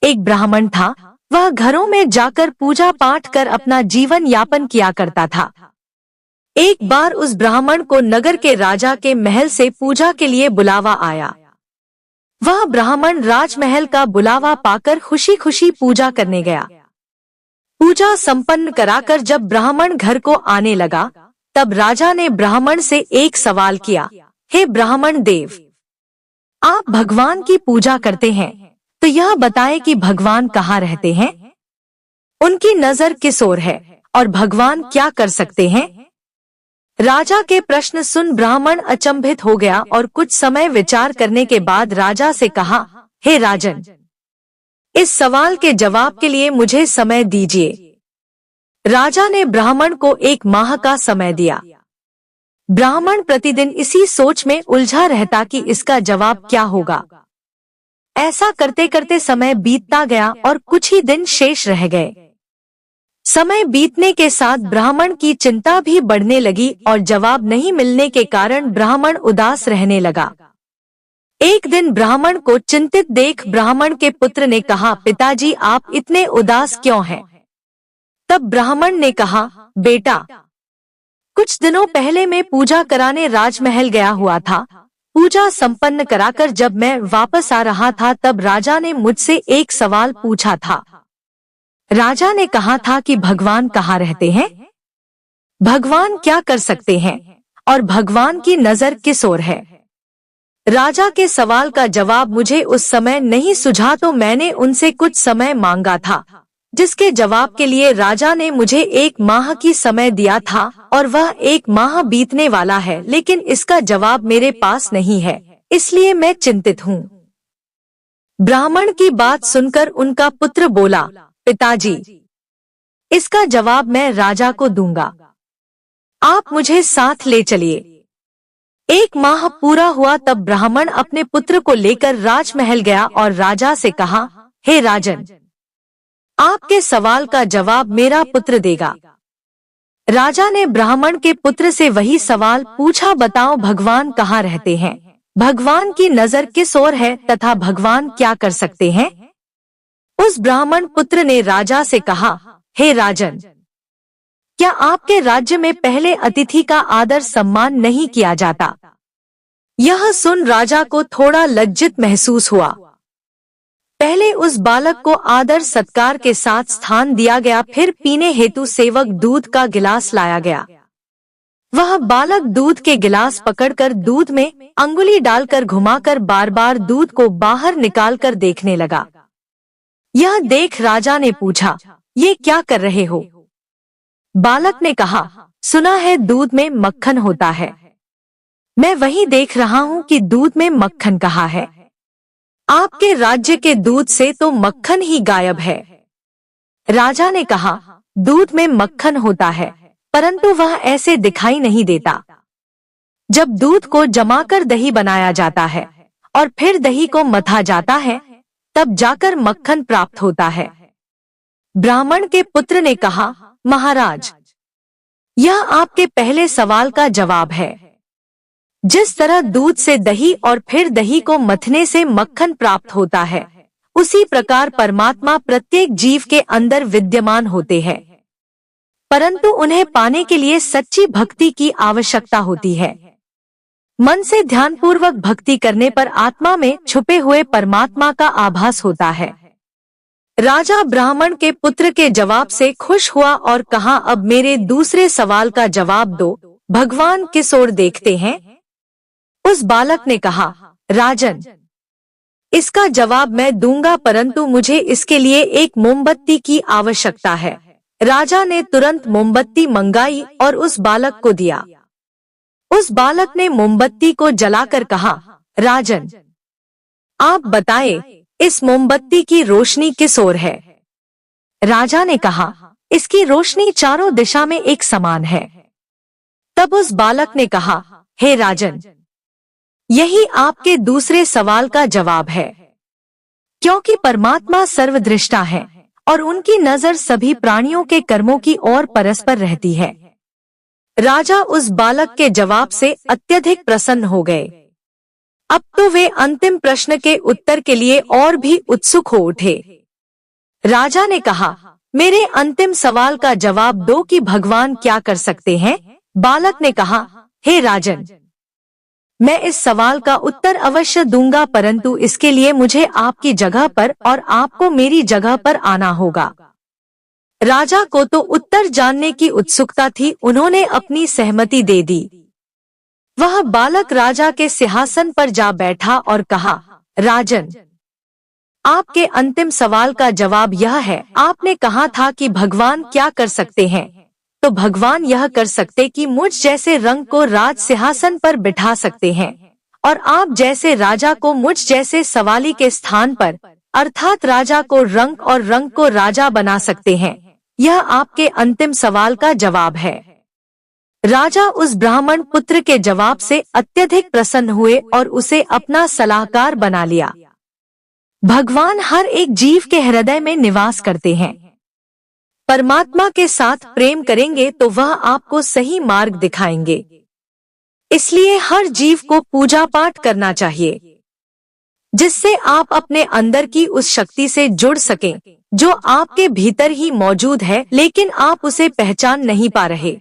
एक ब्राह्मण था। वह घरों में जाकर पूजा पाठ कर अपना जीवन यापन किया करता था। एक बार उस ब्राह्मण को नगर के राजा के महल से पूजा के लिए बुलावा आया। वह ब्राह्मण राजमहल का बुलावा पाकर खुशी खुशी पूजा करने गया। पूजा संपन्न कराकर जब ब्राह्मण घर को आने लगा, तब राजा ने ब्राह्मण से एक सवाल किया, हे ब्राह्मण देव, आप भगवान की पूजा करते हैं, तो यह बताएं कि भगवान कहाँ रहते हैं? उनकी नजर किस ओर है और भगवान क्या कर सकते हैं? राजा के प्रश्न सुन ब्राह्मण अचंभित हो गया और कुछ समय विचार करने के बाद राजा से कहा, हे राजन, इस सवाल के जवाब के लिए मुझे समय दीजिए। राजा ने ब्राह्मण को 1 माह का समय दिया। ब्राह्मण प्रतिदिन इसी सोच में उलझा रहता कि इसका जवाब क्या होगा। ऐसा करते करते समय बीतता गया और कुछ ही दिन शेष रह गए। समय बीतने के साथ ब्राह्मण की चिंता भी बढ़ने लगी और जवाब नहीं मिलने के कारण ब्राह्मण उदास रहने लगा। एक दिन ब्राह्मण को चिंतित देख ब्राह्मण के पुत्र ने कहा, पिताजी आप इतने उदास क्यों हैं? तब ब्राह्मण ने कहा, बेटा, कुछ दिनों पहले मैं पूजा कराने राजमहल गया हुआ था। पूजा संपन्न कराकर जब मैं वापस आ रहा था तब राजा ने मुझसे एक सवाल पूछा था। राजा ने कहा था कि भगवान कहाँ रहते हैं, भगवान क्या कर सकते हैं और भगवान की नजर किस ओर है। राजा के सवाल का जवाब मुझे उस समय नहीं सूझा तो मैंने उनसे कुछ समय मांगा था, जिसके जवाब के लिए राजा ने मुझे 1 माह की समय दिया था और वह 1 माह बीतने वाला है, लेकिन इसका जवाब मेरे पास नहीं है, इसलिए मैं चिंतित हूँ। ब्राह्मण की बात सुनकर उनका पुत्र बोला, पिताजी, इसका जवाब मैं राजा को दूंगा, आप मुझे साथ ले चलिए। 1 माह पूरा हुआ तब ब्राह्मण अपने पुत्र को लेकर राजमहल गया और राजा से कहा, हे राजन, आपके सवाल का जवाब मेरा पुत्र देगा। राजा ने ब्राह्मण के पुत्र से वही सवाल पूछा, बताओ भगवान कहाँ रहते हैं, भगवान की नजर किस ओर है तथा भगवान क्या कर सकते हैं? उस ब्राह्मण पुत्र ने राजा से कहा, हे राजन, क्या आपके राज्य में पहले अतिथि का आदर सम्मान नहीं किया जाता? यह सुन राजा को थोड़ा लज्जित महसूस हुआ। पहले उस बालक को आदर सत्कार के साथ स्थान दिया गया, फिर पीने हेतु सेवक दूध का गिलास लाया गया। वह बालक दूध के गिलास पकड़कर दूध में अंगुली डालकर घुमाकर बार बार दूध को बाहर निकालकर देखने लगा। यह देख राजा ने पूछा, ये क्या कर रहे हो? बालक ने कहा, सुना है दूध में मक्खन होता है, मैं वही देख रहा हूँ कि दूध में मक्खन कहाँ है। आपके राज्य के दूध से तो मक्खन ही गायब है। राजा ने कहा, दूध में मक्खन होता है, परंतु वह ऐसे दिखाई नहीं देता। जब दूध को जमाकर दही बनाया जाता है और फिर दही को मथा जाता है, तब जाकर मक्खन प्राप्त होता है। ब्राह्मण के पुत्र ने कहा, महाराज, यह आपके पहले सवाल का जवाब है। जिस तरह दूध से दही और फिर दही को मथने से मक्खन प्राप्त होता है, उसी प्रकार परमात्मा प्रत्येक जीव के अंदर विद्यमान होते हैं, परंतु उन्हें पाने के लिए सच्ची भक्ति की आवश्यकता होती है। मन से ध्यानपूर्वक भक्ति करने पर आत्मा में छुपे हुए परमात्मा का आभास होता है। राजा ब्राह्मण के पुत्र के जवाब से खुश हुआ और कहा, अब मेरे दूसरे सवाल का जवाब दो, भगवान किस ओर देखते हैं? उस बालक ने कहा, राजन, इसका जवाब मैं दूंगा, परंतु मुझे इसके लिए एक मोमबत्ती की आवश्यकता है। राजा ने तुरंत मोमबत्ती मंगाई और उस बालक को दिया। उस बालक ने मोमबत्ती को जलाकर कहा, राजन, आप बताएं, इस मोमबत्ती की रोशनी किस ओर है? राजा ने कहा, इसकी रोशनी चारों दिशा में एक समान है। तब उस बालक ने कहा, हे राजन, यही आपके दूसरे सवाल का जवाब है, क्योंकि परमात्मा सर्वदृष्टा है और उनकी नजर सभी प्राणियों के कर्मों की ओर परस्पर रहती है। राजा उस बालक के जवाब से अत्यधिक प्रसन्न हो गए। अब तो वे अंतिम प्रश्न के उत्तर के लिए और भी उत्सुक हो उठे। राजा ने कहा, मेरे अंतिम सवाल का जवाब दो कि भगवान क्या कर सकते हैं। बालक ने कहा, हे राजन, मैं इस सवाल का उत्तर अवश्य दूंगा, परंतु इसके लिए मुझे आपकी जगह पर और आपको मेरी जगह पर आना होगा। राजा को तो उत्तर जानने की उत्सुकता थी, उन्होंने अपनी सहमति दे दी। वह बालक राजा के सिंहासन पर जा बैठा और कहा, राजन, आपके अंतिम सवाल का जवाब यह है, आपने कहा था कि भगवान क्या कर सकते हैं, तो भगवान यह कर सकते कि मुझ जैसे रंग को राज सिंहासन पर बिठा सकते हैं और आप जैसे राजा को मुझ जैसे सवाली के स्थान पर, अर्थात राजा को रंग और रंग को राजा बना सकते हैं। यह आपके अंतिम सवाल का जवाब है। राजा उस ब्राह्मण पुत्र के जवाब से अत्यधिक प्रसन्न हुए और उसे अपना सलाहकार बना लिया। भगवान हर एक जीव के हृदय में निवास करते हैं। परमात्मा के साथ प्रेम करेंगे तो वह आपको सही मार्ग दिखाएंगे। इसलिए हर जीव को पूजा पाठ करना चाहिए, जिससे आप अपने अंदर की उस शक्ति से जुड़ सकें जो आपके भीतर ही मौजूद है, लेकिन आप उसे पहचान नहीं पा रहे।